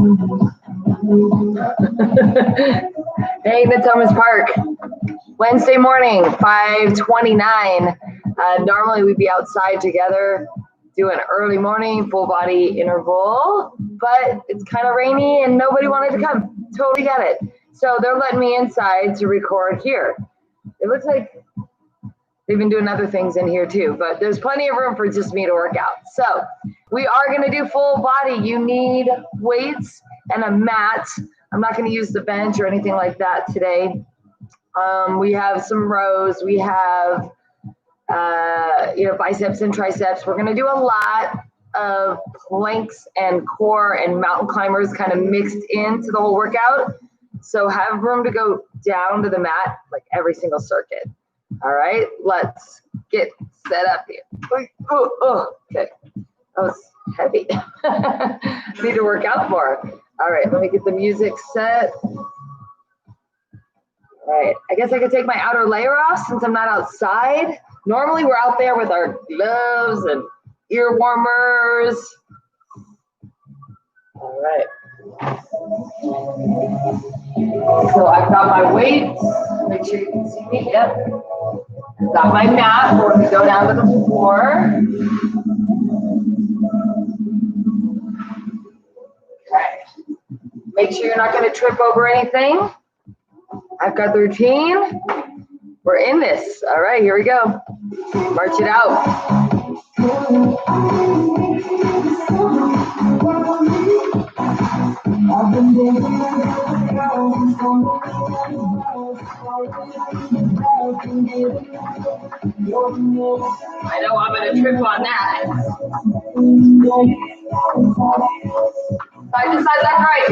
Hey, the Thomas Park. Wednesday morning, 5:29. Normally we'd be outside together doing early morning full body interval, but it's kind of rainy and nobody wanted to come. Totally get it. So they're letting me inside to record here. It looks like they've been doing other things in here too, but there's plenty of room for just me to work out. So we are going to do full body. You need weights and a mat. I'm not going to use the bench or anything like that today. We have some rows. We have, biceps and triceps. We're going to do a lot of planks and core and mountain climbers kind of mixed into the whole workout. So have room to go down to the mat like every single circuit. All right, let's get set up here. Okay, that was heavy. Need to work out more. All right, let me get the music set. All right, I guess I could take my outer layer off since I'm not outside. Normally we're out there with our gloves and ear warmers. All right. So I've got my weights. Make sure you can see me. Yep. I've got my mat. We're going to go down to the floor. Okay. Make sure you're not going to trip over anything. I've got the routine. We're in this. All right, here we go. March it out. I know I'm going to trip on that. Side to side, left, right.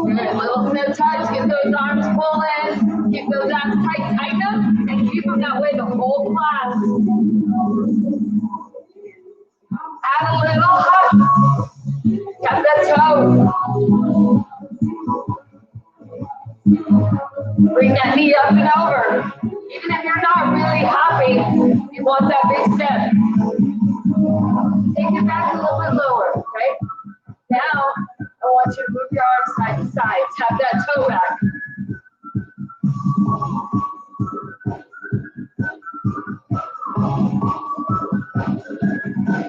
Good, little snip touch. Get those arms pulling. Keep those abs tight, tighten them, and keep them that way the whole class. Add a little hop. Tap that toe. Bring that knee up and over. Even if you're not really happy, you want that big step. Take it back a little bit lower, okay? Now, I want you to move your arms side to side. Tap that toe back.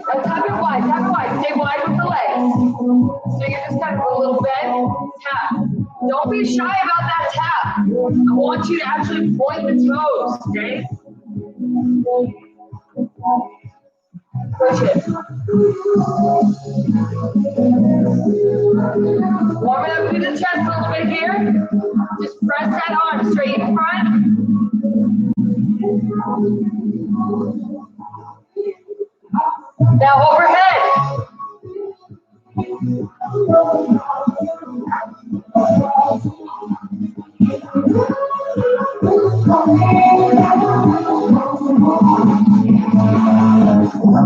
Now tap it wide, stay wide with the legs. So you're just kind of a little bend, tap. Don't be shy about that tap. I want you to actually point the toes, okay? Push it. Warm it up through the chest a little bit here. Just press that arm straight in front. Now overhead.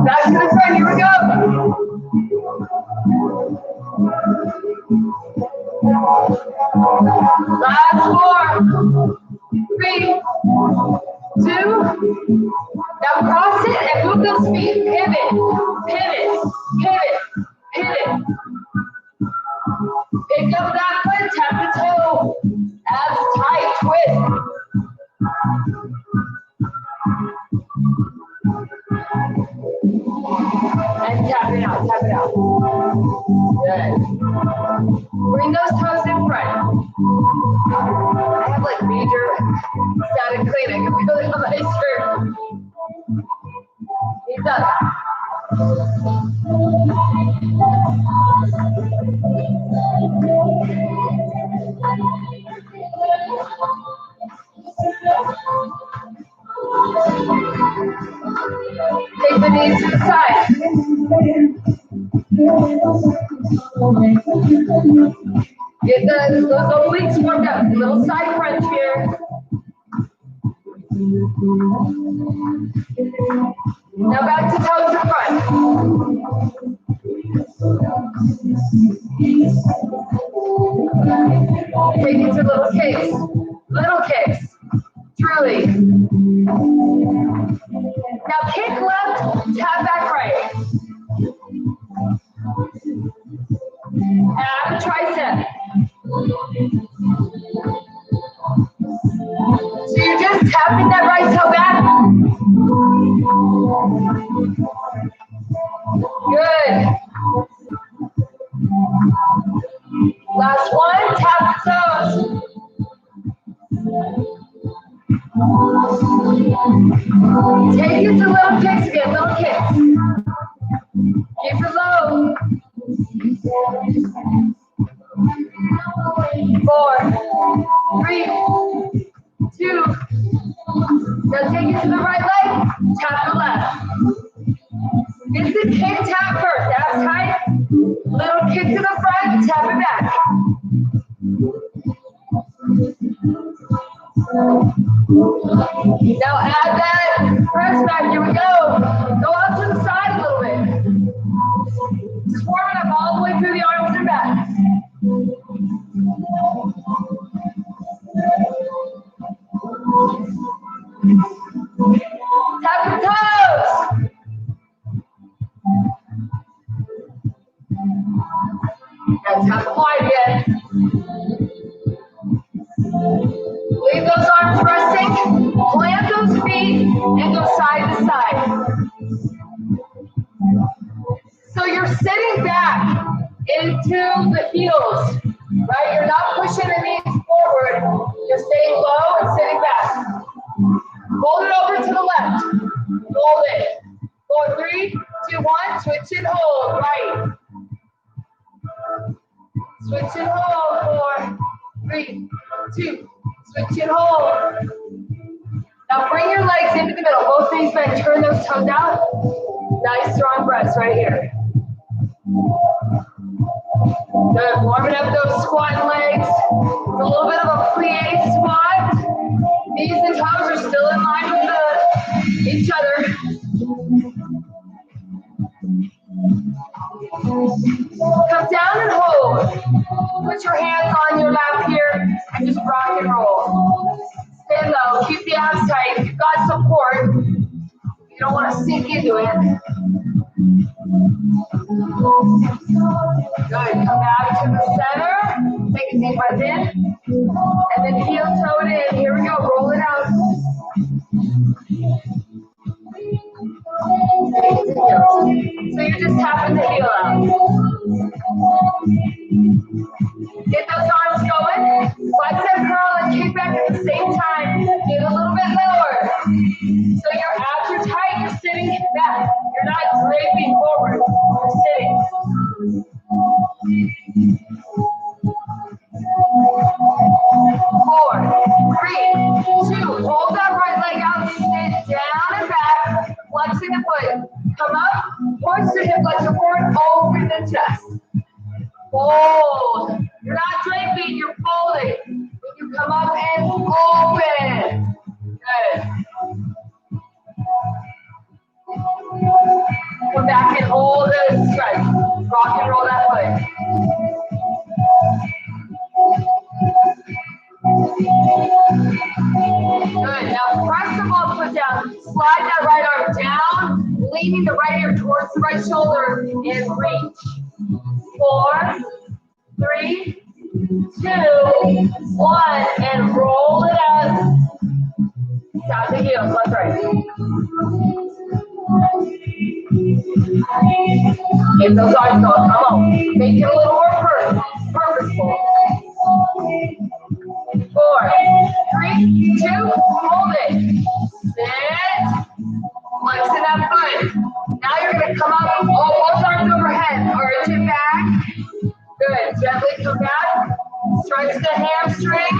Back to the front, here we go. Last 4, 3, 2. Now cross it and move those feet. Pivot, pivot, pivot, pivot. Pick up that foot, tap the toe. Abs tight, twist. And tap it out, tap it out. Good. Bring those toes in front. I have like major static clean. I can feel it on my shirt. Knees up. Take the knees to the side. Get those obliques warmed up. Little side crunch here. Now back to toes in front. Take it to little kicks. Little kicks. Truly. Now kick left, tap back right. add a tricep. So you're just tapping that right toe back. Good. Last one, tap the toes. Take it to little kicks again, little kicks. Keep it low. 4, 3, 2. Now take it to the right leg, tap the left. Get the kick tap first, abs tight. Little kick to the front, tap it back. Now add that press back, here we go. Go out to the side a little bit. Just warm it up all the way through the arms and back. Tap the toes. Now tap wide again. Leave those arms resting. Plant those feet and go side to side. So you're sitting back into the heels, right? You're not pushing the knees forward. You're staying low and sitting back. Fold it over to the left. Hold it. 4, 3, 2, 1. Switch and hold. Right. Switch and hold. 4, 3, 2. Switch and hold. Now bring your legs into the middle. Both knees bent. Turn those toes out. Nice strong breaths right here. Good. Warming up those squat legs. It's a little bit of a plie squat. Knees and toes are still in line with each other. Come down and hold. Put your hands on your lap here and just rock and roll. Stay low. Keep the abs tight. You've got support. You don't want to sink into it. Good. Come back to the center. Take a deep breath in. And then heel toe it in. Here we go. Roll it out. So you're just tapping the heel out. Get those arms going. Bicep curl and kick back at the same time. Get a little bit lower. So your abs are tight. You're sitting back. You're not draping forward. You're sitting. 4, 3, 2. Hold that right leg out. Sit down and back. Flexing the foot. Come up. Push the hip flexor forward. Open the chest. Fold. You're not draping. You're folding. When you come up and open. Good. Come back and hold the stretch. Rock and roll that foot. Good. Now press the ball foot down. Slide that right arm down, leaning the right ear towards the right shoulder and reach. 4, 3, 2, 1, and roll it out. Tap the heels, left, right. Keep those arms going. Come on. Make it a little more purposeful. 4, 3, 2, hold it. Sit. Flexing that foot. Now you're going to come up, both arms overhead. Arch it back. Good. Gently come back. Stretch the hamstring.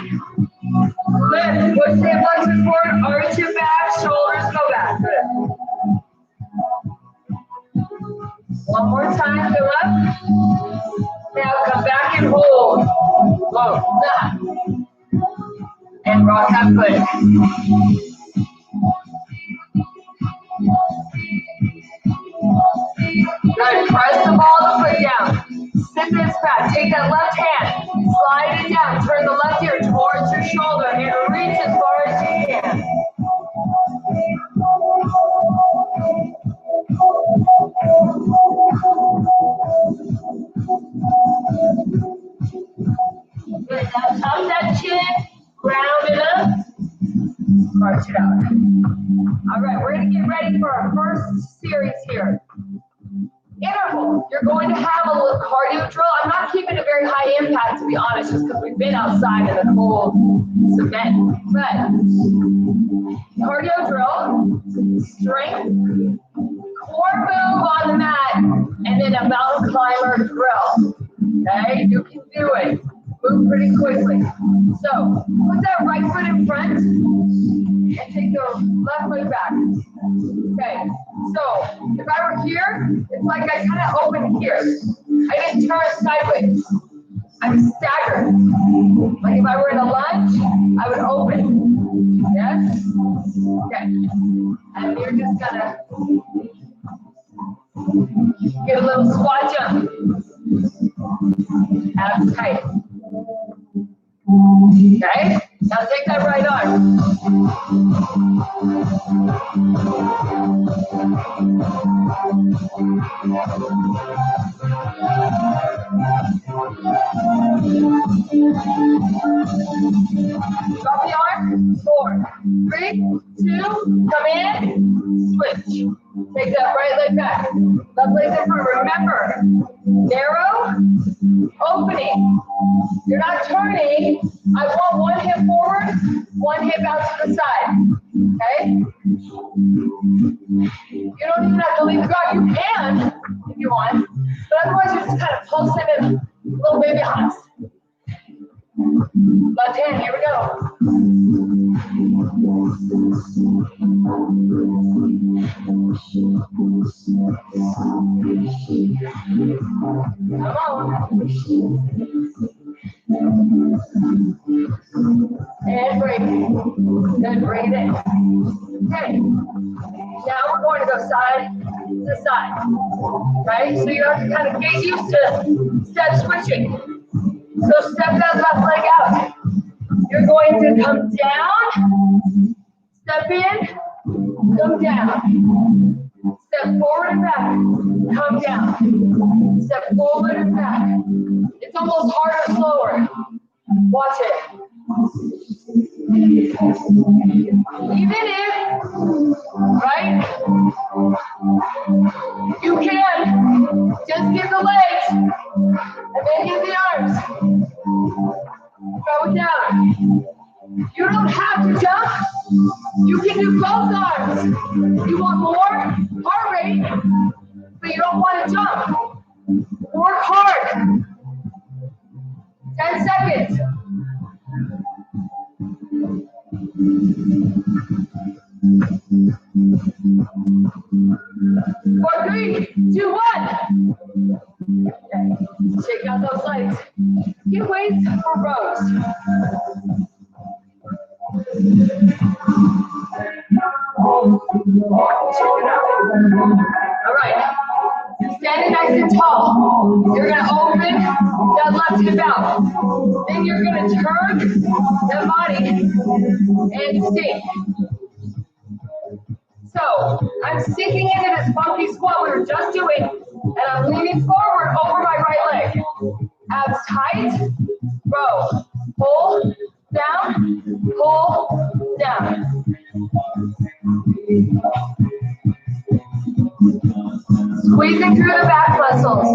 Lift. Push the hip flexors forward. Arch it back. Shoulders go back. Good. One more time. Go up. Now come back and hold. Whoa. Stop. And rock that foot. Good. Press the ball of the foot down. Sit this back. Take that left hand. Slide it down. Turn the left ear towards your shoulder and reach as far as you can. stretch it out. All right, we're gonna get ready for our first series here. Interval, you're going to have a little cardio drill. I'm not keeping it very high impact, to be honest, just because we've been outside in the cold cement. But cardio drill, strength, core move on the mat, and then a mountain climber drill. Okay, you can do it. Move pretty quickly. So put that right foot in front and take the left leg back. Okay, so if I were here, it's like I kind of open here. I didn't turn sideways. I'm staggered. Like if I were in a lunge, I would open. Yes? Okay. And you're just gonna get a little squat jump. Abs tight. Okay? Now take that right arm. Drop the arm. 4, 3, 2, come in, switch. Take that right leg back. Left leg in front. Remember, narrow, opening. You're not turning. I want one hip forward, one hip out to the side. Okay? You don't even have to leave the guard. You can if you want, but otherwise you're just kind of pulsing in little baby hops. Left hand, here we go. Come on. And break. Then bring it in. Okay. Now we're going to go side to side. Right? So you have to kind of get used to step switching. So step that left leg out. You're going to come down, step in, come down. Step forward and back, come down. Step forward and back. It's almost harder, slower. Watch it. Even if, right, you can just get the legs and then get the arms. Go down. You don't have to jump. You can do both arms. You want more heart rate, but you don't want to jump. Work hard. 10 seconds. For 3, 2, 1. Okay. Shake out those legs. Get weights for rows. All right. You're standing nice and tall. You're going to open that left hip out. Then you're going to turn the body and sink. So I'm sinking into this funky squat we were just doing, and I'm leaning forward over my right leg. Abs tight. Row. Pull down. Pull down. Squeezing through the back muscles.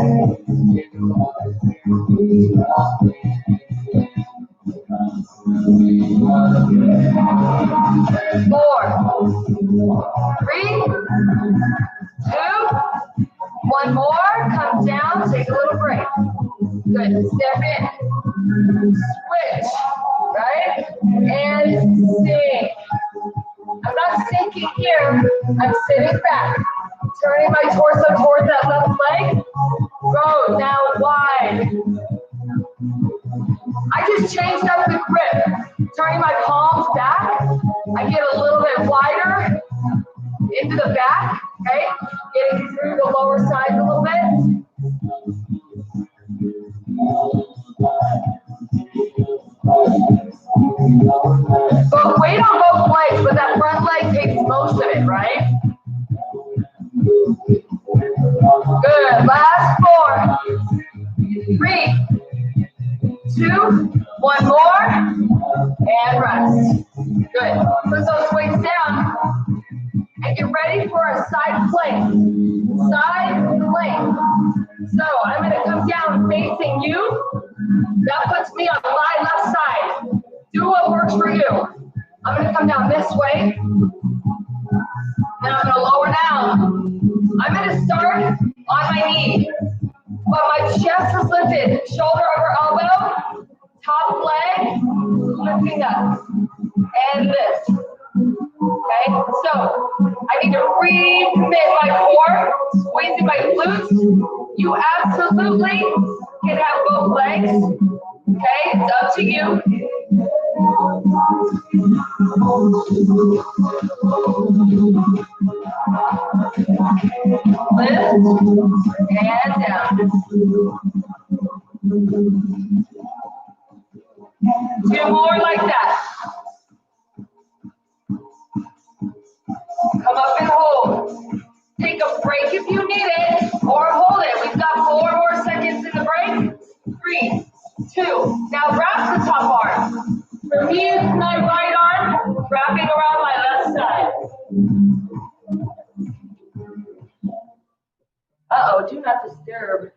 4, 3, 2, 1 more. Come down. Take a little break. Good. Step in. Switch. Right? And sink. I'm not sinking here. I'm sitting back. Turning my torso towards that left leg. Row now wide. I just changed up the grip. Turning my palms back. I get a little bit wider into the back. Okay? Getting through the lower side a little bit. But weight on both legs, but that front leg takes most of it, right? Good. Last 4, 3, 2, 1 more, and rest. Good. Put those weights down and get ready for a side plank. Side plank. So I'm going to come down facing you. That puts me on my left side. Do what works for you. I'm going to come down this way. Then I'm going to lower down. I'm going to start on my knee. But my chest is lifted. Shoulder over elbow. Top leg lifting up. And this. Okay, so I need to recommit my core, squeezing my glutes. You absolutely can have both legs. Okay, it's up to you. Lift and down. 2 more like that. Come up and hold. Take a break if you need it, or hold it. We've got 4 more seconds in the break. 3, 2. Now wrap the top arm. For me, it's my right arm wrapping around my left side. Uh-oh, do not disturb.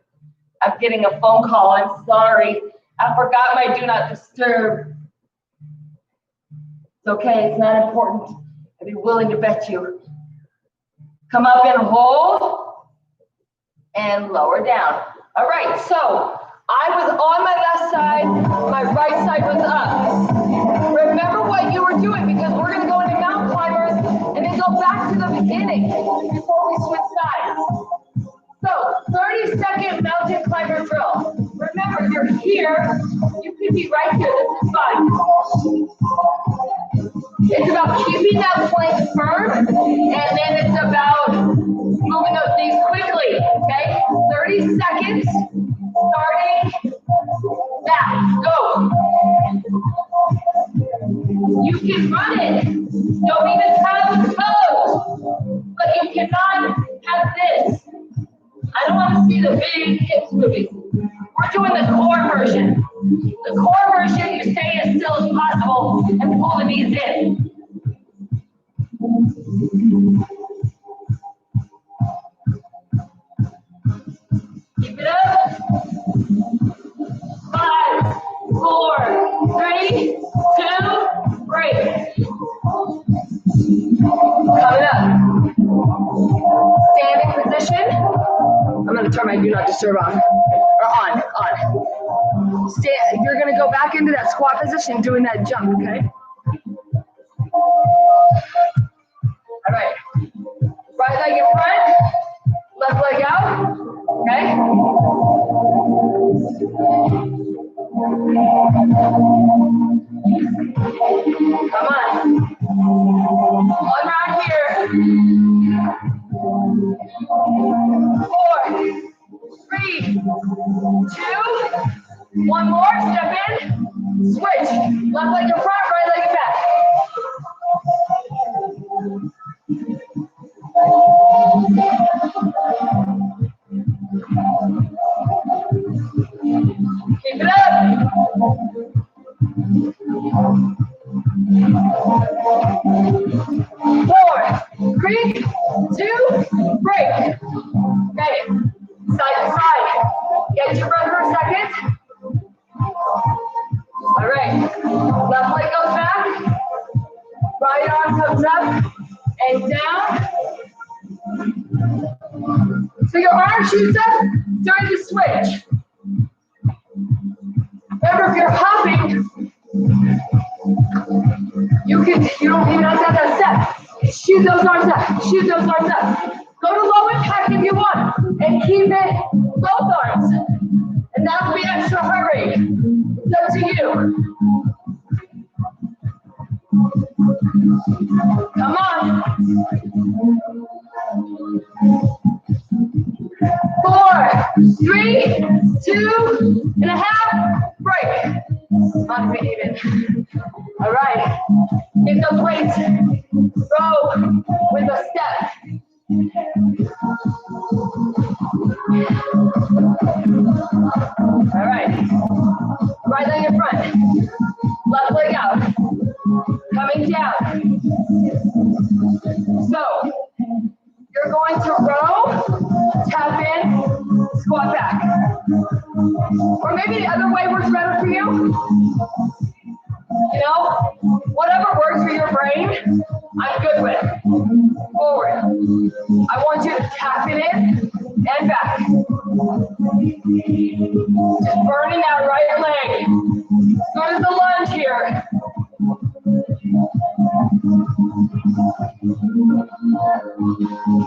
I'm getting a phone call. I'm sorry. I forgot my do not disturb. It's okay. It's not important. I'd be willing to bet you. Come up and hold and lower down. All right, so I was on my left side, my right side was up. Remember what you were doing, because we're going to go into mountain climbers and then go back to the beginning before we switch sides. So 30-second mountain climber drill. Remember, you're here. You could be right here. This is fine. It's about keeping that plank firm, and then it's about moving those knees quickly, okay? 30 seconds, starting now. Go. You can run it. Don't even have toes, but you cannot have this. I don't want to see the big hips moving. We're doing the core version. The core version, you stay as still as possible and pull the knees in. Keep it up. 5, 4, 3, 2, break. Coming up. Standing position. I'm going to turn my do not disturb on. Or on. You're going to go back into that squat position doing that jump, okay? All right. Right leg in front, left leg out, okay? Come on. One round here. 4, 3, 2, 1 more, step in, switch. Left leg in front, right leg in back. Keep it up. 4, 3, 2, break. Okay, side to side. Get your breath for a second. All right, left leg goes back. Right arm comes up and down. So your arm shoots up during the switch. Remember, if you're hopping, you don't even have to have that step. Shoot those arms up. Shoot those arms up. Go to low impact if you want, and keep it both arms. And that'll be extra heart rate. It's up to you. Come on. 4, 3, 2.5, break. Not even. All right. Get those weights. Row with a step. All right. Right leg in front. Left leg out. Come coming down. So you're going to row, tap in, squat back. Or maybe the other way works better for you. You know, whatever works for your brain, I'm good with. Forward. I want you to tap it in and back. Just burning that right leg. Go to the lunge here.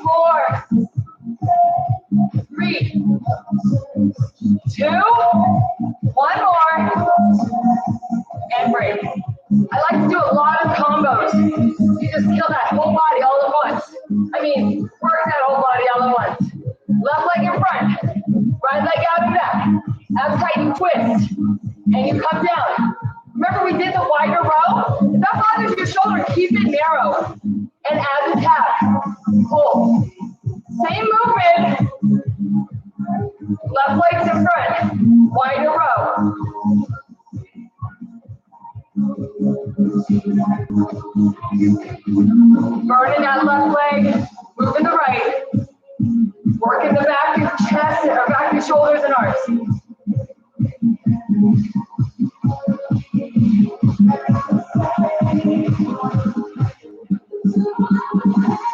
4, 3, 2, 1 more, and break. I like to do a lot of combos. You just kill that whole body all at once. I mean, work that whole body all at once. Left leg in front, right leg out and back. Abs tight and twist, and you come down. Remember we did the wider row? If that bothers your shoulder, keep it narrow. And as a tap, pull. Same movement. Left leg's in front, wider row. Burning that left leg, moving the right. Working the back of chest, or back of shoulders and arms.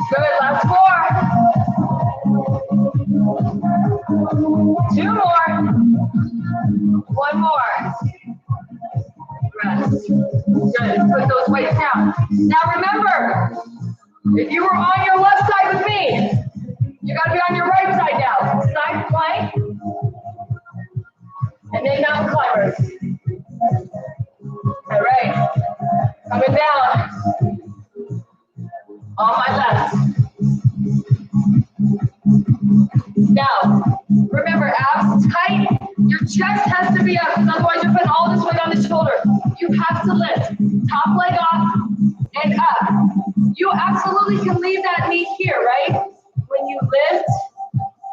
Good, last 4. 2 more. 1 more. Rest. Good, put those weights down. Now remember, if you were on your left side with me, you gotta be on your right side now. Side plank, and then mountain climbers. All right, coming down. On my left. Now, remember, abs tight. Your chest has to be up, because otherwise you're putting all this weight on the shoulder. You have to lift. Top leg off and up. You absolutely can leave that knee here, right? When you lift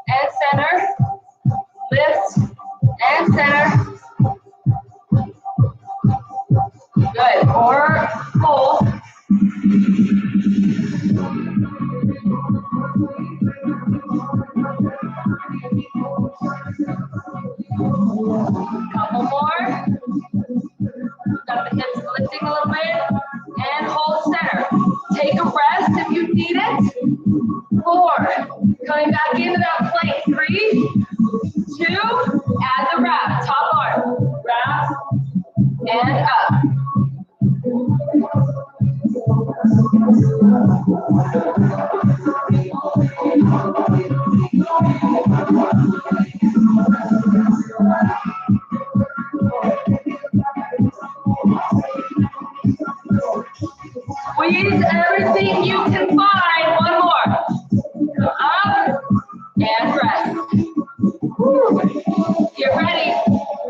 and center, lift and center. Good. Or pull. Couple more. Got the hips lifting a little bit. And hold center. Take a rest if you need it. 4. Coming back into that plank. 3, 2. Add the wrap. Top arm. Wrap. And up. Squeeze everything you can find. 1 more. Come up and rest. Get ready.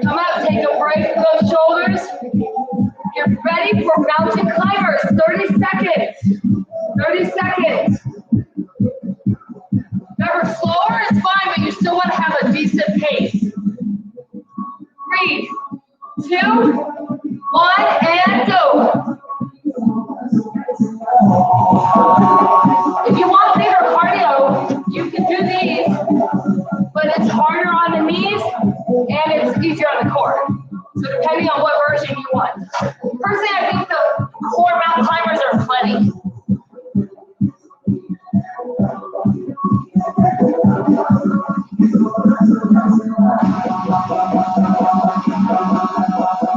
Come up. Take a break for those shoulders. Get ready for mountain climbers. 30 seconds. 30 seconds. Remember, slower is fine, but you still want to have a decent pace. 3, 2, 1, and go. If you want bigger cardio, you can do these, but it's harder on the knees and it's easier on the core. So depending on what version you want. Personally, I think the core mountain climbers are plenty.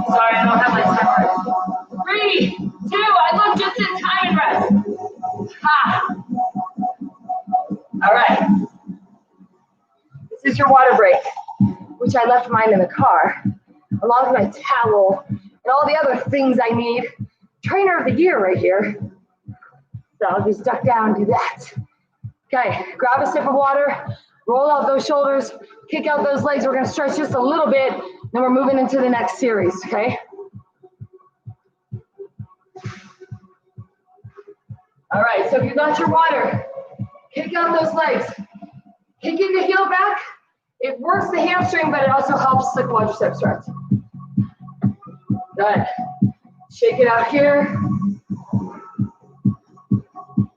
Sorry, I don't have my timer. 3, 2, I look just in time and rest. Ha! All right. This is your water break, which I left mine in the car, along with my towel and all the other things I need. Trainer of the year right here. So I'll just duck down and do that. Okay, grab a sip of water, roll out those shoulders, kick out those legs. We're gonna stretch just a little bit, then we're moving into the next series, okay? All right, so if you got your water, kick out those legs. Kicking the heel back, it works the hamstring, but it also helps the quadricep stretch. Good. Shake it out here.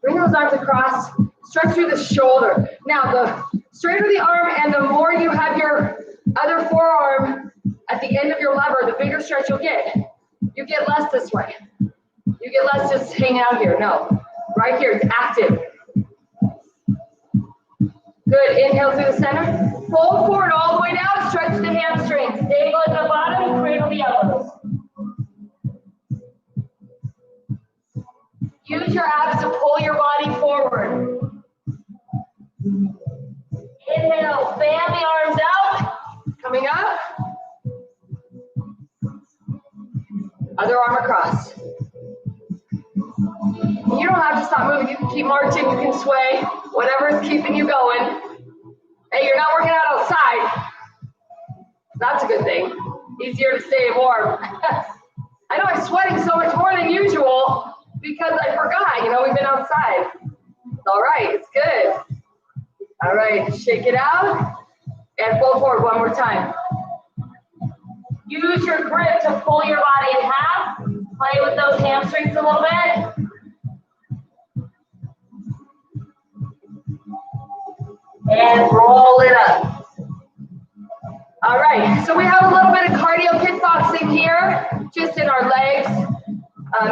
Bring those arms across. Stretch through the shoulder. Now, the straighter the arm and the more you have your other forearm at the end of your lever, the bigger stretch you'll get. You get less this way. You get less just hanging out here. No, right here, it's active. Good, inhale through the center. Fold forward all the way down, stretch the hamstrings. Stable at the bottom, cradle the elbows. Use your abs to pull your body forward. Inhale, fan the arms out. Coming up. Other arm across. You don't have to stop moving. You can keep marching. You can sway. Whatever is keeping you going. Hey, you're not working out outside. That's a good thing. Easier to stay warm. I know I'm sweating so much more than usual because I forgot. You know, we've been outside. It's all right. It's good. All right. Shake it out. And fold forward one more time. Use your grip to pull your body in half. Play with those hamstrings a little bit. And roll it up. All right, so we have a little bit of cardio kickboxing here, just in our legs,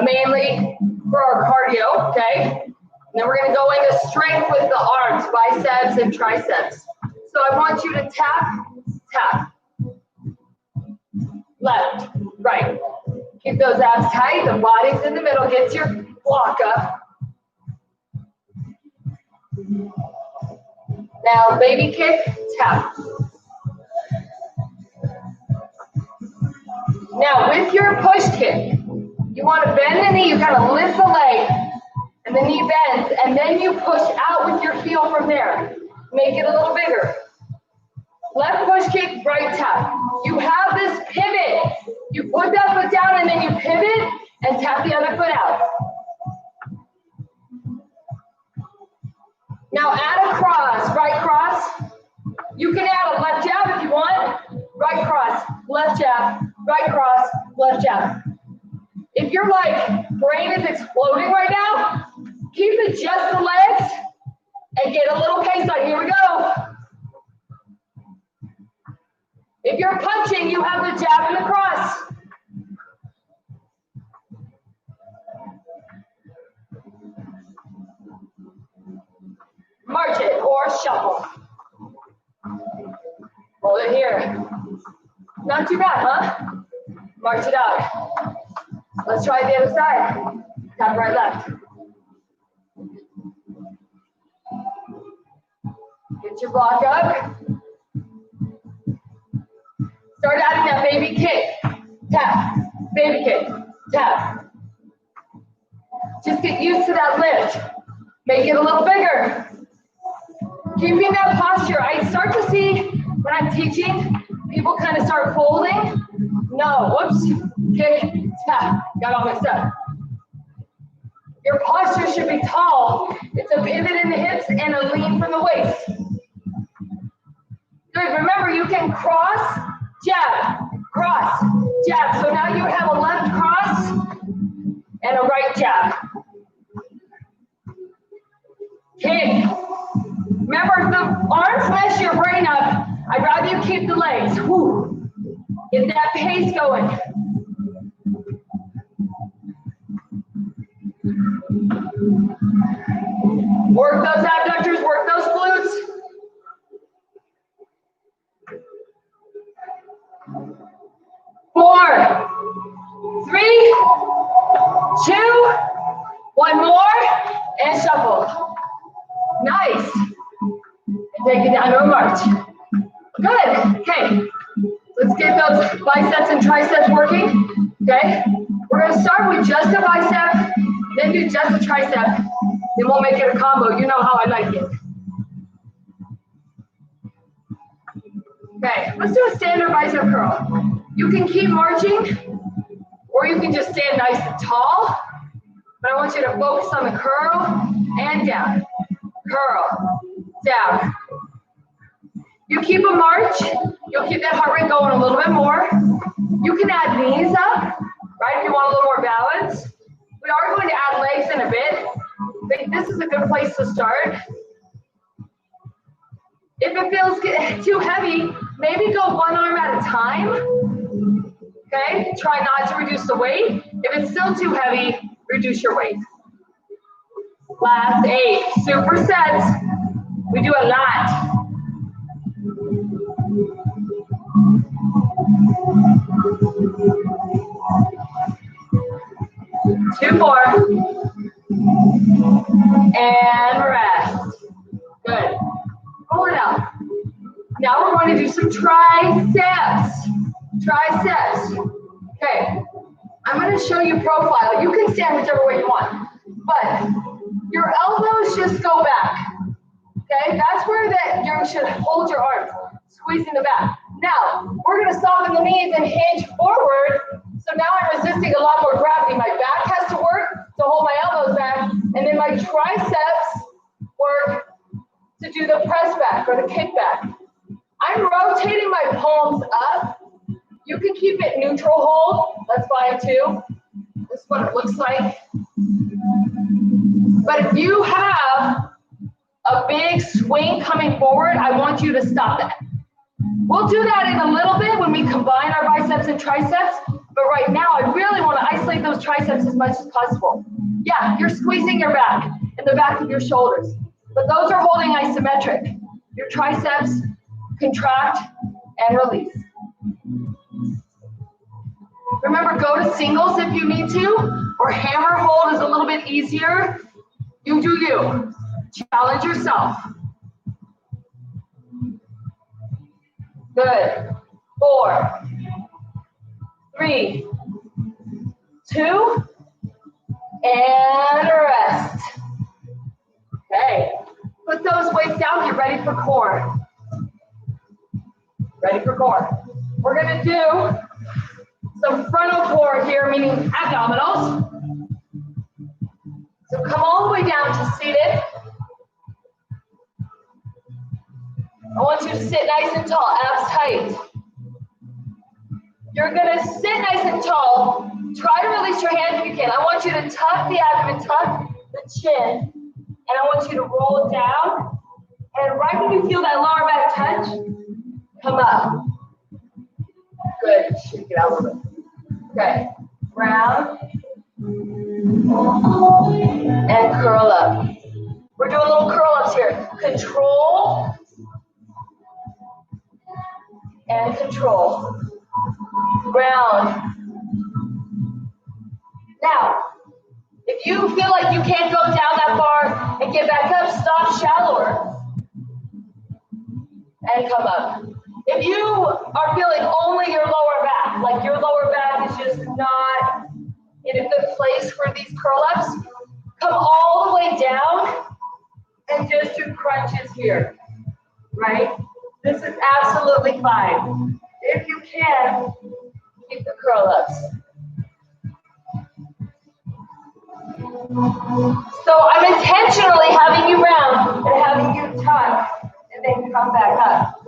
mainly for our cardio, okay? And then we're gonna go into strength with the arms, biceps and triceps. So I want you to tap, tap. Left, right. Keep those abs tight, the body's in the middle, get your block up. Now, baby kick, tap. Now, with your push kick, you want to bend the knee, you kind of lift the leg, and the knee bends, and then you push out with your heel from there. Make it a little bigger. Left push kick, right tap. You have this pivot. You put that foot down, and then you pivot, and tap the other foot out. Now add a cross, right cross. You can add a left jab if you want. Right cross, left jab, right cross, left jab. If your brain is exploding right now, keep it just the legs and get a little pace on. Here we go. If you're punching, you have the jab and the cross. March it or shuffle. Hold it here. Not too bad, huh? March it out. Let's try the other side. Tap right, left. Get your block up. Start adding that baby kick. Tap. Baby kick. Tap. Just get used to that lift. Make it a little bigger. Keeping that posture. I start to see when I'm teaching, people kind of start folding. No, whoops, kick, tap, got all mixed up. Your posture should be tall. It's a pivot in the hips and a lean from the waist. Good, remember you can cross, jab, cross, jab. So now you have a left cross and a right jab. Kick. Remember, if the arms mess your brain up, I'd rather you keep the legs. Woo. Get that pace going. Work those abductors, work those glutes. Four, three, two, one more, and shuffle. Nice. Take it down to a march. Good. Okay. Let's get those biceps and triceps working. Okay. We're going to start with just a bicep, then do just a tricep. Then we'll make it a combo. You know how I like it. Okay. Let's do a standard bicep curl. You can keep marching, or you can just stand nice and tall. But I want you to focus on the curl and down. Curl, down. You keep a march, you'll keep that heart rate going a little bit more. You can add knees up, right, if you want a little more balance. We are going to add legs in a bit. this is a good place to start. If it feels too heavy, maybe go one arm at a time. Okay, try not to reduce the weight. If it's still too heavy, reduce your weight. Last 8 supersets. We do a lot. Two more. And rest. Good. Pull it out. Now we're going to do some triceps. Triceps. Okay. I'm going to show you profile. You can stand whichever way you want. But your elbows just go back. Okay? That's where you should hold your arms. Squeezing the back. Now, we're going to soften the knees and hinge forward. So now I'm resisting a lot more gravity. My back has to work to hold my elbows back. And then my triceps work to do the press back or the kick back. I'm rotating my palms up. You can keep it neutral hold. That's fine too. This is what it looks like. But if you have a big swing coming forward, I want you to stop that. We'll do that in a little bit when we combine our biceps and triceps. But right now, I really want to isolate those triceps as much as possible. Yeah, you're squeezing your back and the back of your shoulders. But those are holding isometric. Your triceps contract and release. Remember, go to singles if you need to, or hammer hold is a little bit easier. You do you. Challenge yourself. Good. 4, 3, 2, and rest. Okay. Put those weights down. Get ready for core. Ready for core. We're going to do some frontal core here, meaning abdominals. So come all the way down to seated. I want you to sit nice and tall, abs tight. You're going to sit nice and tall. Try to release your hands if you can. I want you to tuck the abdomen, tuck the chin, and I want you to roll down. And right when you feel that lower back touch, come up. Good. Shake it out a little bit. Okay. Round. And curl up. We're doing little curl ups here. Control. And control. Round. Now, if you feel like you can't go down that far and get back up, stop shallower and come up. If you are feeling only your lower back, like your lower back is just not in a good place for these curl-ups, come all the way down and just do crunches here, right? This is absolutely fine. If you can, keep the curl-ups. So I'm intentionally having you round and having you tuck and then come back up.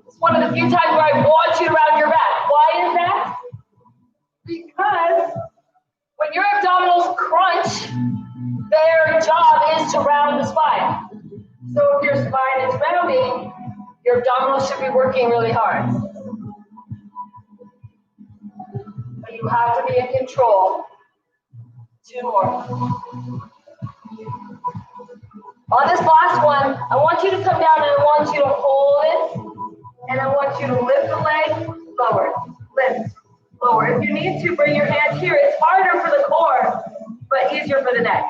It's one of the few times where I want you to round your back. Why is that? Because when your abdominals crunch, their job is to round the spine. So if your spine is rounding, your abdominals should be working really hard. But you have to be in control. 2 more. On this last one, I want you to come down and I want you to hold it. And I want you to lift the leg, lower, lift, lower. If you need to, bring your hands here. It's harder for the core, but easier for the neck.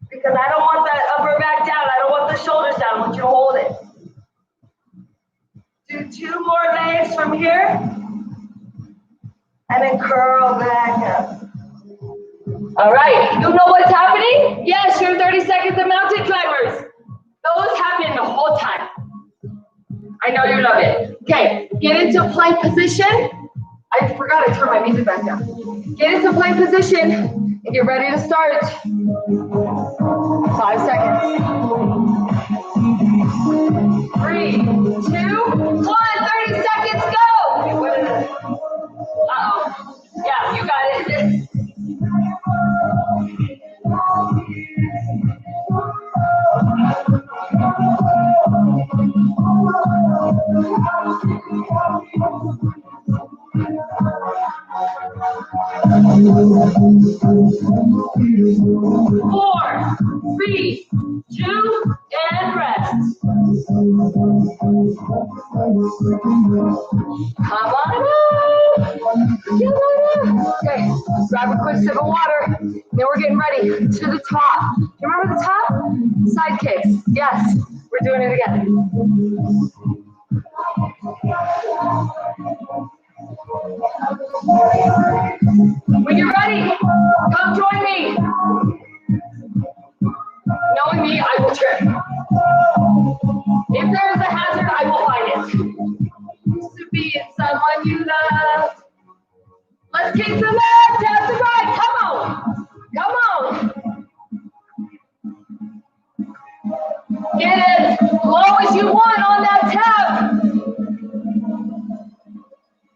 Because I don't want that upper back down. I don't want the shoulders down. I want you to hold it. Do 2 more legs from here. And then curl back up. All right, you know what's happening? Yes, your 30 seconds of mountain climbers. Those happen the whole time. I know you love it. Okay, get into plank position. I forgot to turn my music back down. Get into plank position and get ready to start. 5 seconds. 3, 2, 1, 30 seconds, go! Okay, what is it? Uh-oh. Yeah, you got it. 4, 3, 2, and rest. Come on up. Okay, grab a quick sip of water. Then we're getting ready to the top. You remember the top? Side kicks. Yes, we're doing it again. When you're ready, come join me. Knowing me, I will trip. If there is a hazard, I will find it. Used to be someone you love. Let's kick the left, tap the right. Come on. Come on. Get as low as you want on that tap.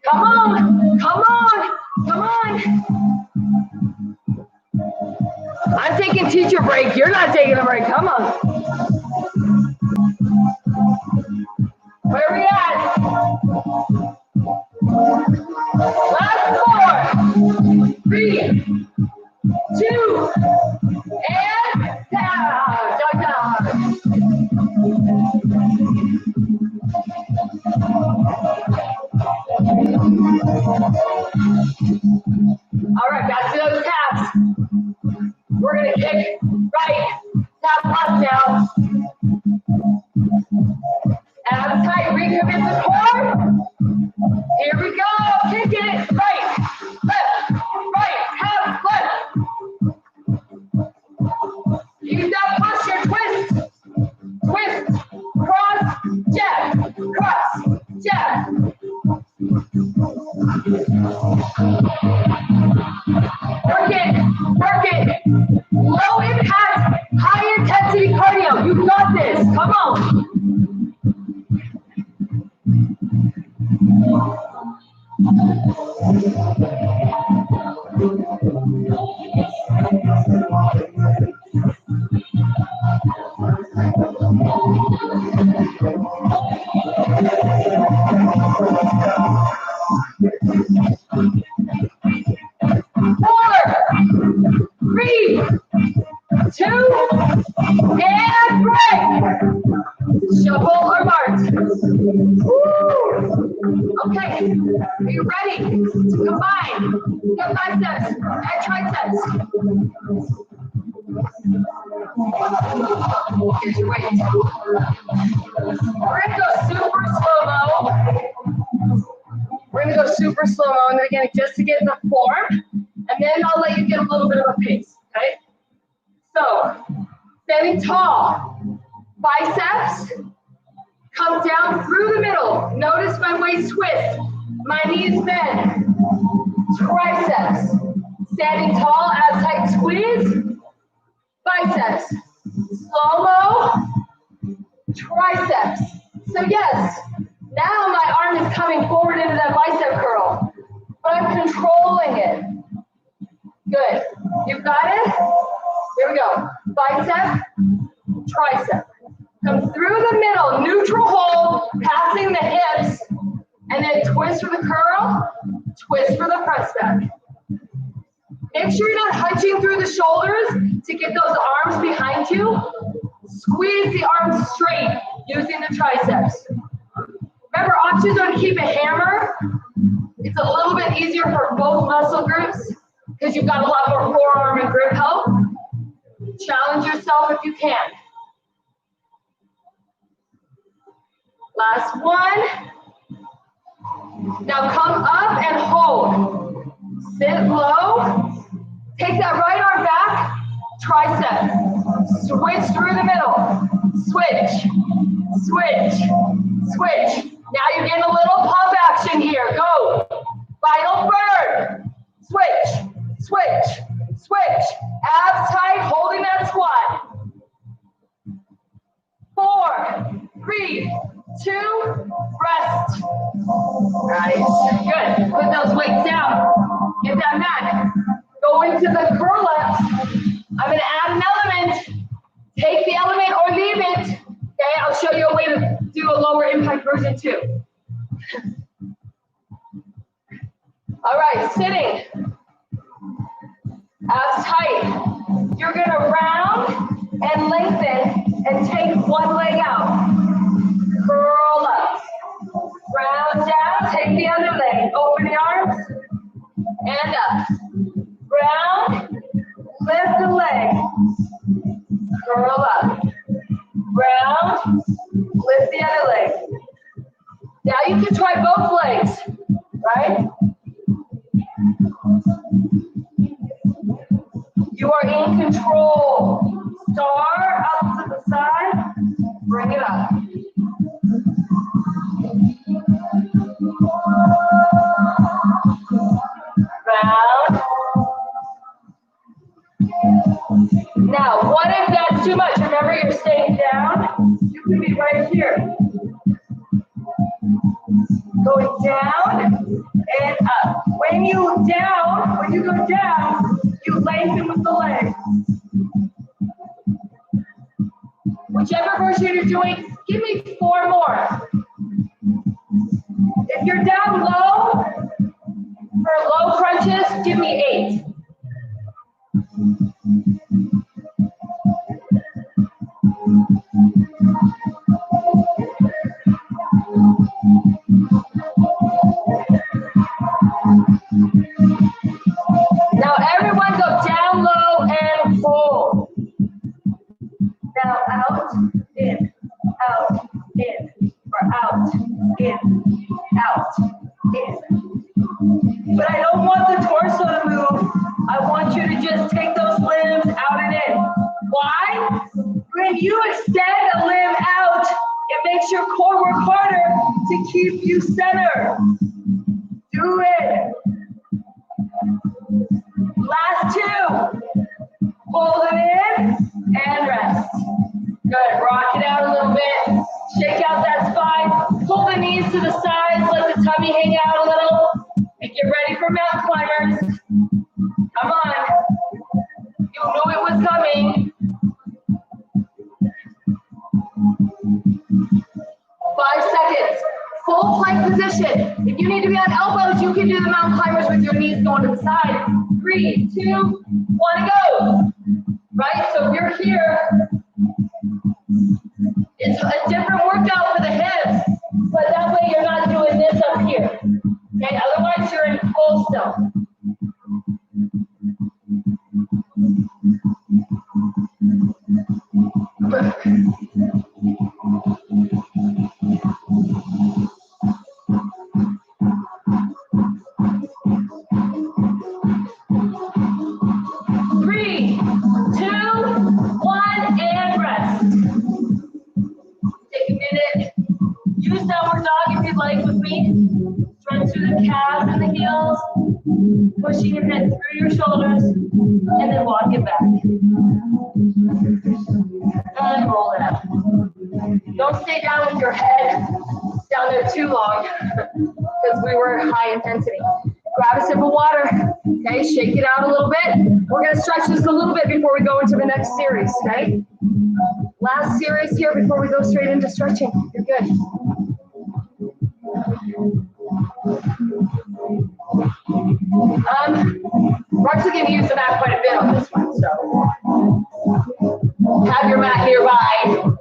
Come on. Come on. Come on. I'm taking teacher break. You're not taking a break. Come on. Where are we at? Last 4, 3, 2, and down. Down. All right, back to those taps. We're gonna kick right, tap left now. Abs tight, recommit the core. Here we go, kick it, right, tap, left. Use that posture, twist, cross, jab, Work it. Low impact, high intensity cardio. You got this. Come on. Are you ready to combine your biceps and triceps? Here's your weight. We're going to go super slow-mo. We're going to go super slow-mo, and then again, just to get the form, and then I'll let you get a little bit of a pace, okay? So, standing tall, biceps, come down through the middle. Notice my waist twist. My knees bend. Triceps. Standing tall, abs tight squeeze. Biceps. Slow-mo. Triceps. So yes, now my arm is coming forward into that bicep curl, but I'm controlling it. Good. You've got it? Here we go. Bicep, tricep. Come through the middle, neutral hold, passing the hips, and then twist for the curl, twist for the press back. Make sure you're not hunching through the shoulders to get those arms behind you. Squeeze the arms straight using the triceps. Remember, options are to keep a hammer. It's a little bit easier for both muscle groups because you've got a lot more forearm and grip help. Challenge yourself if you can. Last one. Now come up and hold. Sit low. Take that right arm back. Tricep. Switch through the middle. Switch. Switch. Switch. Now you're getting a little pump action here. Go. Final burn. Switch. Switch. Switch. Abs tight, holding that squat. 4, 3, 2, rest. Nice. Good. Put those weights down. Get that mat. Go into the curl ups. I'm going to add an element. Take the element or leave it. Okay, I'll show you a way to do a lower impact version too. All right, sitting. Abs tight. You're gonna round and lengthen and take one leg out. Curl up. Round down, take the other leg. Open the arms and up. Round, lift the leg. Curl up. Round, lift the other leg. Now you can try both legs, right? You are in control. Star up to the side, bring it up. Round. Now, what if that's too much? Remember, you're staying down. You can be right here. Going down and up. When you go down, you lengthen with the leg. Whichever version you're doing, give me 4 more. If you're down low, for low crunches, give me 8. Now everyone go down low and hold. Now out, in, or out, in, in. But I don't want the torso to move. I want you to just take those limbs out and in. Why? When you extend a limb out, it makes your core work harder to keep you centered. Do it. Last 2. Hold it in and rest. Good. Rock it out a little bit. Shake out that spine. Pull the knees to the sides. Let the tummy hang out a little. And get ready for mountain climbers. Come on. You knew it was coming. 5 seconds. Full plank position. If you need to be on elbows, you can do the mountain climbers with your knees going to the side. 3, 2, 1, go. Right? So if you're here, it's a different workout for the hips, but that way you're not doing this up here. Okay? Otherwise, you're in full still. Pushing your head through your shoulders, and then walk it back. And roll it up. Don't stay down with your head down there too long, because we were high intensity. Grab a sip of water, okay? Shake it out a little bit. We're gonna stretch this a little bit before we go into the next series, okay? Last series here before we go straight into stretching. You're good. We're actually going to use the mat quite a bit on this one, so have your mat nearby.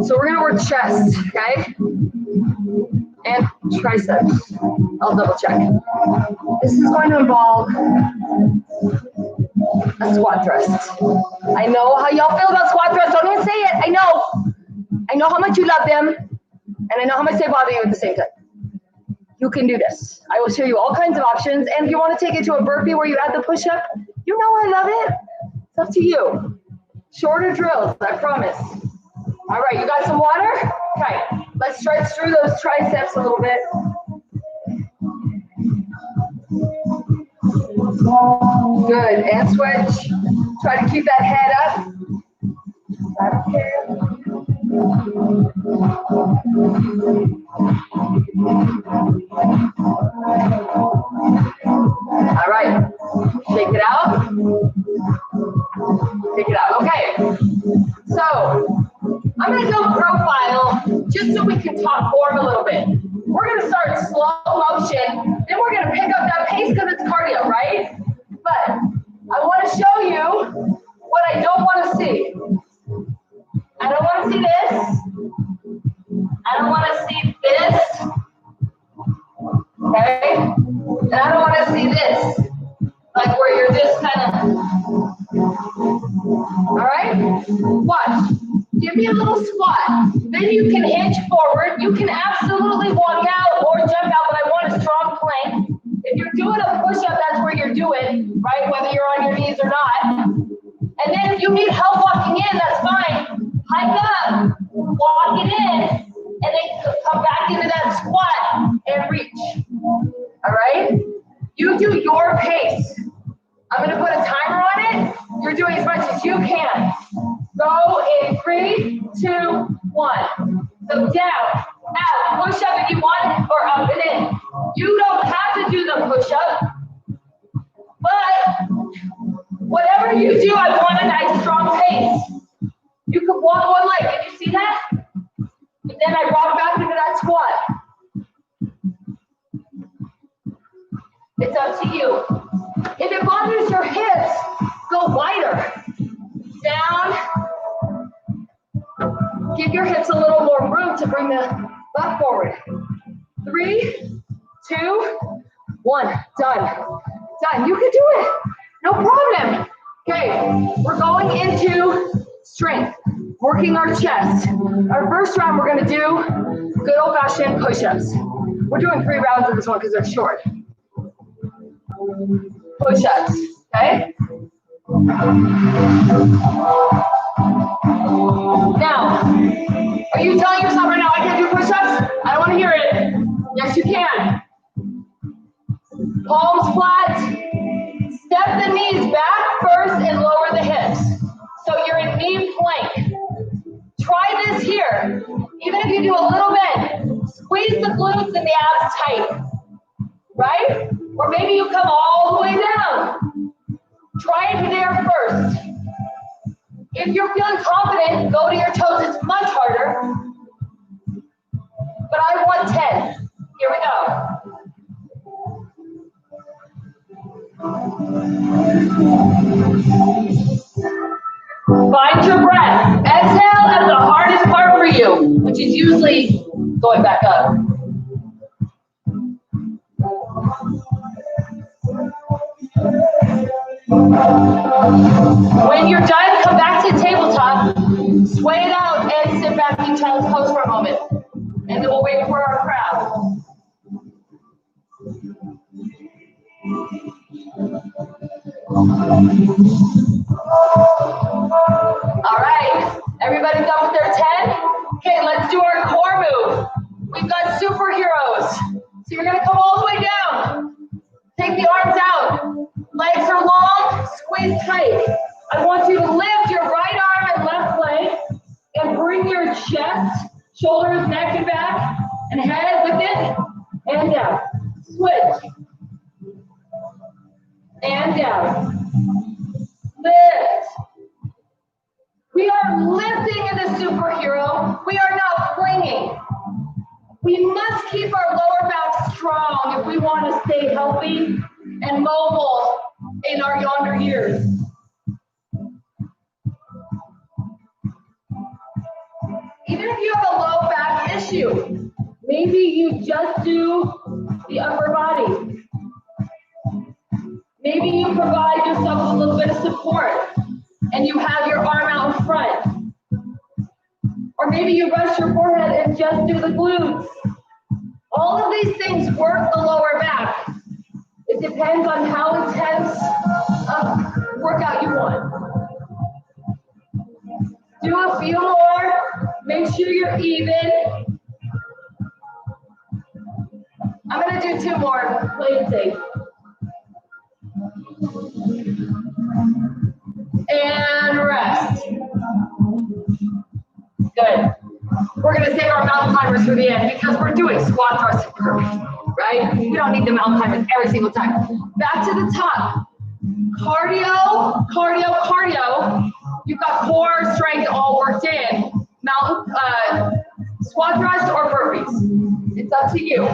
So we're going to work chest, okay? And triceps. I'll double check. This is going to involve a squat thrust. I know how y'all feel about squat thrusts. Don't even say it. I know. I know how much you love them, and I know how much they bother you at the same time. You can do this. I will show you all kinds of options. And if you want to take it to a burpee where you add the push-up, you know I love it. It's up to you. Shorter drills, I promise. All right, you got some water? Okay, let's stretch through those triceps a little bit. Good, and switch. Try to keep that head up. I don't care. All right, shake it out. Take it out. Okay, so I'm going to go profile just just so we can top form a little bit. We're gonna start slow motion, then we're gonna pick up that pace because it's cardio, right? But I wanna show you what I don't wanna see. I don't wanna see this. I don't wanna see this. Okay? And I don't wanna see this. Like where you're just kind of, all right? Watch. Give me a little squat. Then you can hinge forward. You can absolutely walk out or jump out, but I want a strong plank. If you're doing a push-up, that's where you're doing, right? Whether you're on your knees or not. And then if you need help walking in, that's fine. Hike up, walk it in, and then come back into that squat and reach. All right? You do your pace. I'm going to put a timer on it. You're doing as much as you can. Go in 3, 2, 1. So down, out, push up if you want, or up and in. You don't have to do the push up, but whatever you do, I want a nice strong pace. You could walk one leg. Did you see that? And then I walk back into that squat. It's up to you. If it bothers your hips, go wider. Down. Give your hips a little more room to bring the butt forward. 3, 2, 1. Done. Done. You can do it. No problem. Okay, we're going into strength, working our chest. Our first round, we're going to do good old-fashioned push-ups. We're doing 3 rounds of this one because they're short. Push-ups, okay? Now, are you telling yourself right now, I can't do push-ups? I don't want to hear it. Yes, you can. Palms flat. Step the knees back first and lower the hips. So you're in knee plank. Try this here. Even if you do a little bit, squeeze the glutes and the abs tight. Right? Or maybe you come all the way down. Try it there first. If you're feeling confident, go to your toes. It's much harder. But I want 10. Here we go. Find your breath. Exhale as the hardest part for you, which is usually going back up. When you're done, come back to tabletop, sway it out, and sit back in child's pose for a moment. And then we'll wait for our crowd. All right, everybody done with their 10? Okay, let's do our core move. We've got superheroes. So you're gonna come all the way down. Take the arms out. Legs are long, squeeze tight. I want you to lift your right arm and left leg and bring your chest, shoulders, neck and back, and head with it, and down. Switch. And down. Lift. We are lifting in the superhero. We are not flinging. We must keep our lower back strong if we want to stay healthy and mobile in our younger years. Even if you have a low back issue, maybe you just do the upper body. Maybe you provide yourself a little bit of support and you have your arm out in front. Or maybe you rest your forehead and just do the glutes. All of these things work the lower back. It depends on how intense a workout you want. Do a few more. Make sure you're even. I'm going to do 2 more. Play it safe. And rest. Good. We're going to save our mountain climbers for the end because we're doing squat thrusts and burpees, right? We don't need the mountain climbers every single time. Back to the top. Cardio, cardio, cardio. You've got core strength all worked in. Squat thrust or burpees. It's up to you.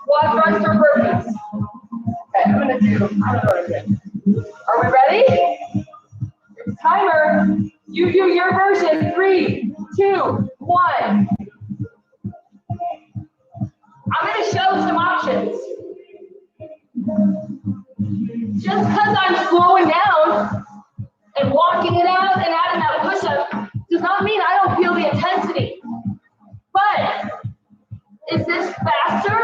Squat thrust or burpees. Okay, I don't know what I'm doing. Are we ready? Timer. You do your version. 3, 2, 1. I'm going to show some options. Just because I'm slowing down and walking it out and adding that push-up does not mean I don't feel the intensity. But is this faster?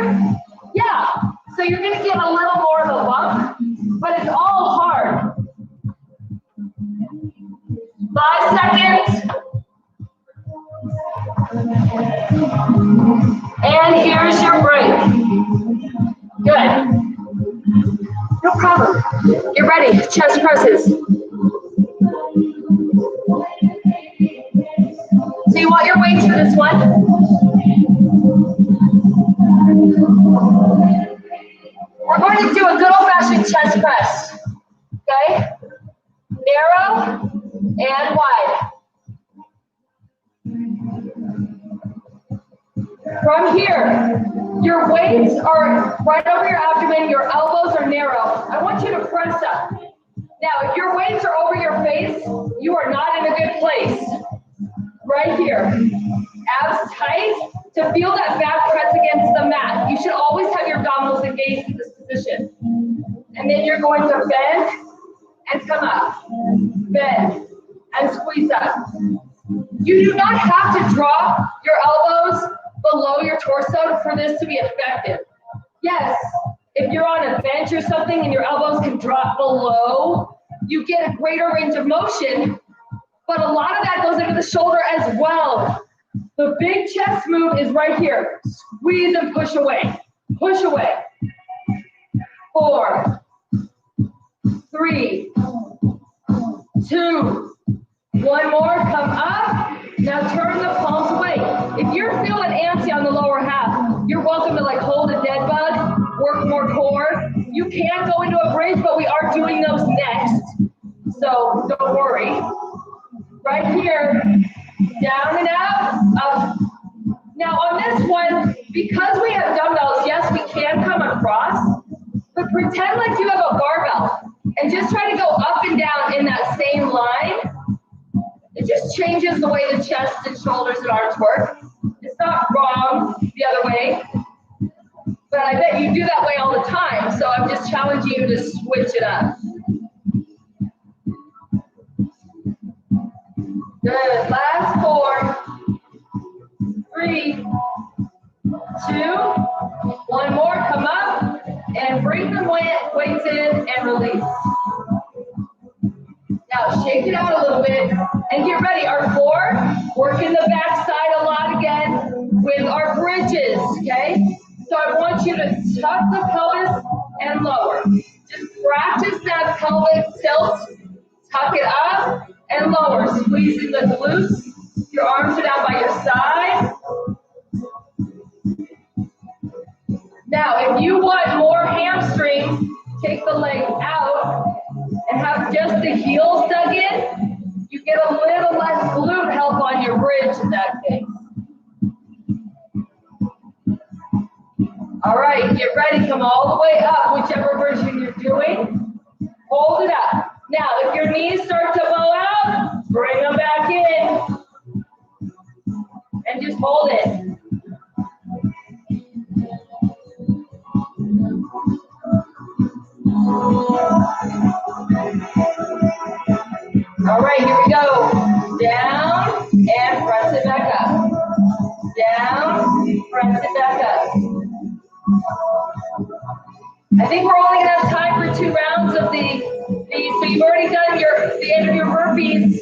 Yeah. So you're going to get a little more of a bump, but it's all hard. 5 seconds. And here's your break. Good. No problem. Get ready. Chest presses. So you want your weights for this one? We're going to do a good old-fashioned chest press. Okay? Narrow and wide. From here, your weights are right over your abdomen, your elbows are narrow. I want you to press up. Now, if your weights are over your face, you are not in a good place. Right here. Abs tight to feel that back press against the mat. You should always have your abdominals engaged in this position. And then you're going to bend and come up. Bend and squeeze up. You do not have to drop your elbows below your torso for this to be effective. Yes, if you're on a bench or something and your elbows can drop below, you get a greater range of motion, but a lot of that goes into the shoulder as well. The big chest move is right here. Squeeze and push away. Push away. 4, 3, 2, 1 more, come up. Now turn the palms away. If you're feeling antsy on the lower half, you're welcome to like hold a dead bug, work more core. You can go into a bridge, but we are doing those next. So don't worry. Right here, down and out, up. Now on this one, because we have dumbbells, yes, we can come across, but pretend like you have a barbell and just try to go up and down in that same line. It just changes the way the chest and shoulders and arms work. It's not wrong the other way, but I bet you do that way all the time. So I'm just challenging you to switch it up. Good. Last 4, 3, 2, 1 more. Come up and bring the weights in and release. Now shake it out a little bit and get ready. Our core, working the back side a lot again with our bridges, okay? So I want you to tuck the pelvis and lower. Just practice that pelvic tilt. Tuck it up and lower, squeezing the glutes. Your arms are down by your side. Now, if you want more hamstrings, take the leg out and have just the heels dug in. You get a little less glute help on your bridge in that case. All right, get ready. Come all the way up, whichever version you're doing. Hold it up. Now, if your knees start to bow out, bring them back in. And just hold it. All right, here we go. Down and press it back up. Down, press it back up. I think we're only gonna have time for 2 rounds of these. So you've already done the end of your burpees.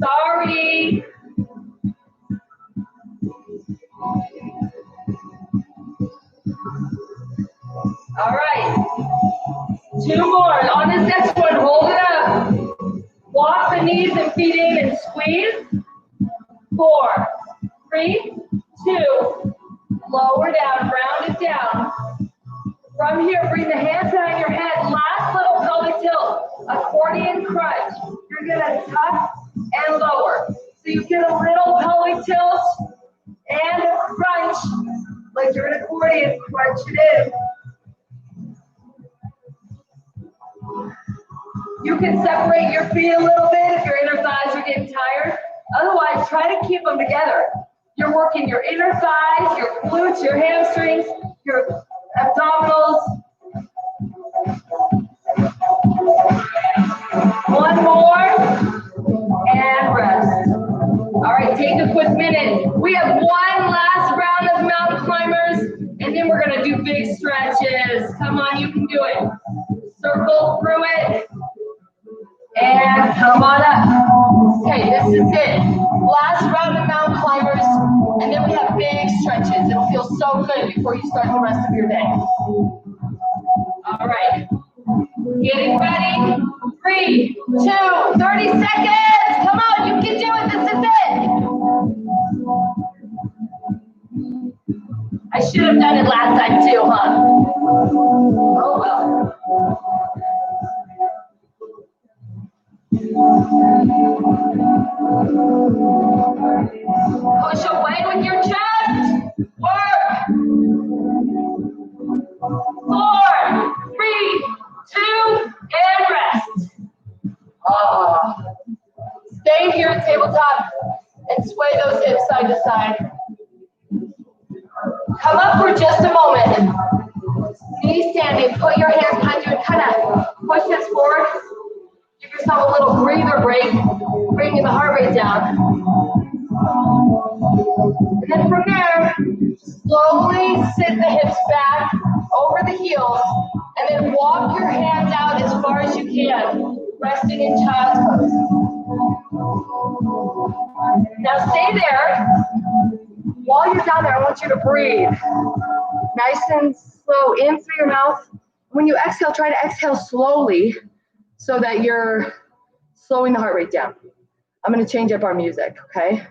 Sorry. All right. 2 more. On this next one, hold it up. Walk the knees and feet in and squeeze. 4, 3, 2. Lower down, round it down. From here, bring the hands behind your head. Last little pelvic tilt, accordion crunch. You're gonna tuck and lower. So you get a little pelvic tilt belly and crunch it in. You can separate your feet a little bit if your inner thighs are getting tired. Otherwise, try to keep them together. You're working your inner thighs, your glutes, your hamstrings, your abdominals. One more, and rest. All right, take a quick minute. We have one last round of mountain climbers, and then we're gonna do big stretches. Come on, you can do it. Circle through it, and come on up. Okay, this is it. Last round of mountain climbers, and then we have big stretches. It'll feel so good before you start the rest of your day. All right, getting ready. 3, 2, 30 seconds. Come on, you can do it. This is it. I should have done it last time too, huh? Oh well. Push away with your chest. Work. 4, 3, 2, and rest. Stay here at tabletop and sway those hips side to side. Come up for just a moment. Knees standing, put your hands behind you and kind of push hips forward. Give yourself a little breather break, bringing the heart rate down. And then from there, slowly sit the hips back over the heels, and then walk your hands out as far as you can, resting in child's pose. Now stay there. While you're down there, I want you to breathe. Nice and slow in through your mouth. When you exhale, try to exhale slowly so that you're slowing the heart rate down. I'm going to change up our music, okay?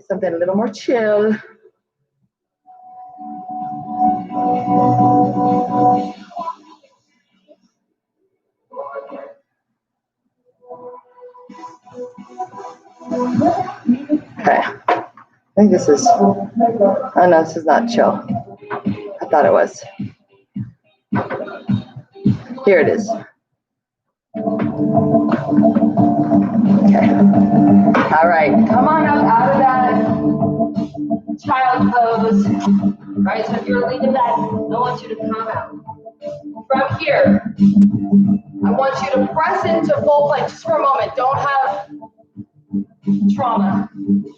Something a little more chill. Okay. I think this is, oh no, this is not chill. I thought it was. Here it is. Okay. All right, come on up out of that child pose. All right, so if you're leaning back, I want you to come out. From here, I want you to press into full plank just for a moment. Don't have trauma.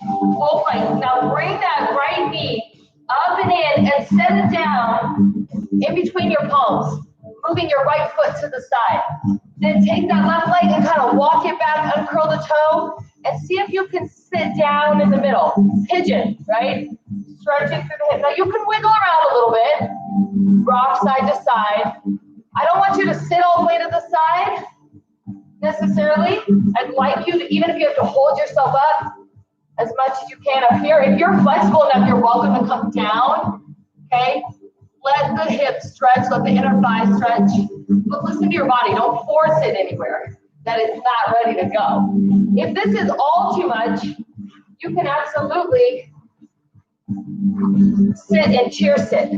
Full plank. Now bring that right knee up and in and set it down in between your palms, moving your right foot to the side. Then take that left leg and kind of walk it back, uncurl the toe, and see if you can sit down in the middle. Pigeon, right? Stretching through the hip. Now you can wiggle around a little bit, rock side to side. I don't want you to sit all the way to the side necessarily. I'd like you to, even if you have to hold yourself up as much as you can up here, if you're flexible enough, you're welcome to come down, okay? Let the hips stretch, let the inner thighs stretch, but listen to your body. Don't force it anywhere that it's not ready to go. If this is all too much, you can absolutely sit and cheer sit.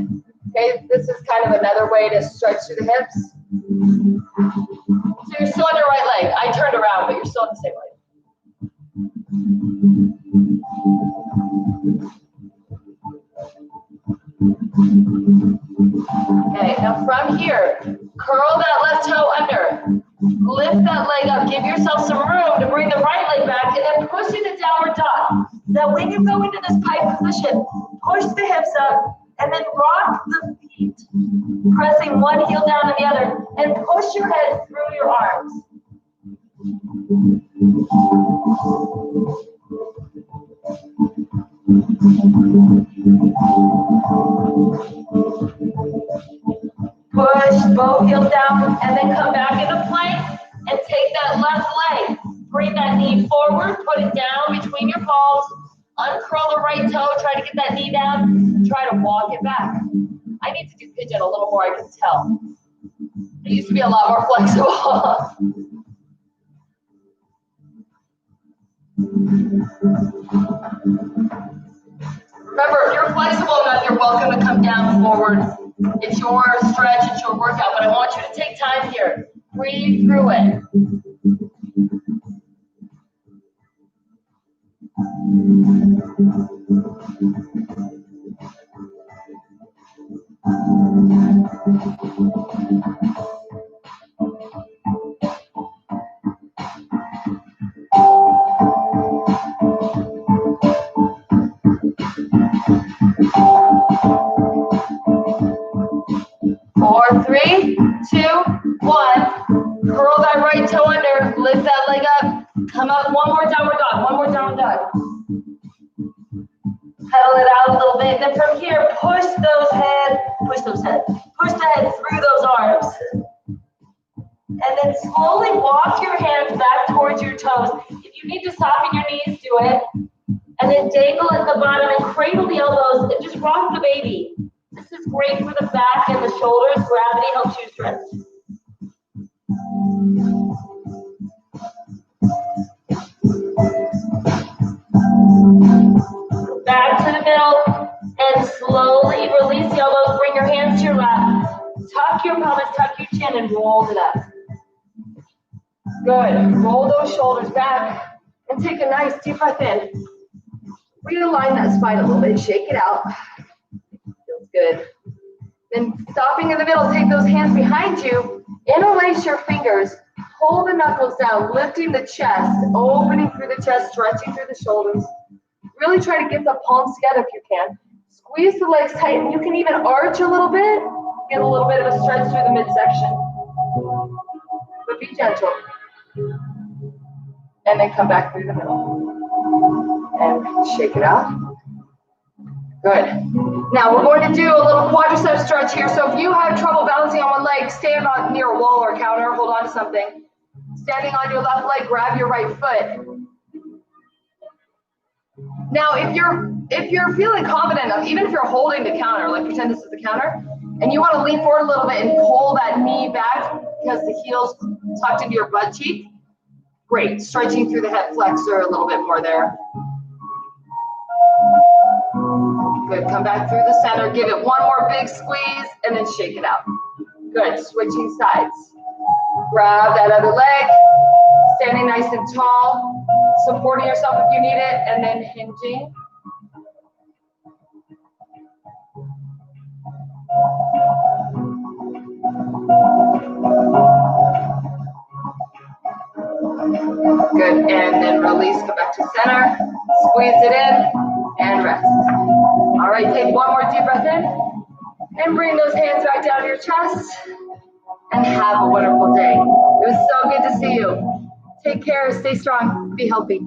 Okay, this is kind of another way to stretch through the hips. So you're still on your right leg. I turned around, but you're still on the same leg. Okay, now from here, curl that left toe under. Lift that leg up. Give yourself some room to bring the right leg back, and then push into downward dog. Now when you go into this pike position, push the hips up, and then rock the feet, pressing one heel down on the other, and push your head through your arms. Push both heels down, and then come back into plank, and take that left leg. Bring that knee forward, put it down between your palms, uncurl the right toe, try to get that knee down, try to walk it back. I need to do pigeon a little more, I can tell. I used to be a lot more flexible. Remember, if you're flexible enough, you're welcome to come down forward. It's your stretch, it's your workout, but I want you to take time here. Breathe through it. 4, 3, 2, 1. Curl that right toe under, lift that leg up, come up, one more downward dog, one more downward dog. Pedal it out a little bit, then from here, push the head through those arms. And then slowly walk your hands back towards your toes. If you need to soften your knees, do it. And then dangle at the bottom and cradle the elbows and just rock the baby. This is great for the back and the shoulders. Gravity helps you stretch. Back to the middle and slowly release the elbows. Bring your hands to your lap. Tuck your pelvis, tuck your chin, and roll it up. Good. Roll those shoulders back and take a nice deep breath in. Realign that spine a little bit. Shake it out. Feels good. Then stopping in the middle, take those hands behind you. Interlace your fingers. Pull the knuckles down, lifting the chest, opening through the chest, stretching through the shoulders. Really try to get the palms together if you can. Squeeze the legs tight, and you can even arch a little bit. Get a little bit of a stretch through the midsection. But be gentle. And then come back through the middle. And shake it out. Good. Now we're going to do a little quadricep stretch here. So if you have trouble balancing on one leg, stand on near a wall or a counter, hold on to something. Standing on your left leg, grab your right foot. Now if you're feeling confident enough, even if you're holding the counter, like pretend this is the counter, and you want to lean forward a little bit and pull that knee back because the heel's tucked into your butt cheek, great. Stretching through the hip flexor a little bit more there. Good, come back through the center, give it one more big squeeze, and then shake it out. Good, switching sides. Grab that other leg, standing nice and tall, supporting yourself if you need it, and then hinging. Good, and then release, come back to center, squeeze it in, and rest. All right, take one more deep breath in, and bring those hands right down to your chest, and have a wonderful day. It was so good to see you. Take care, stay strong, be healthy.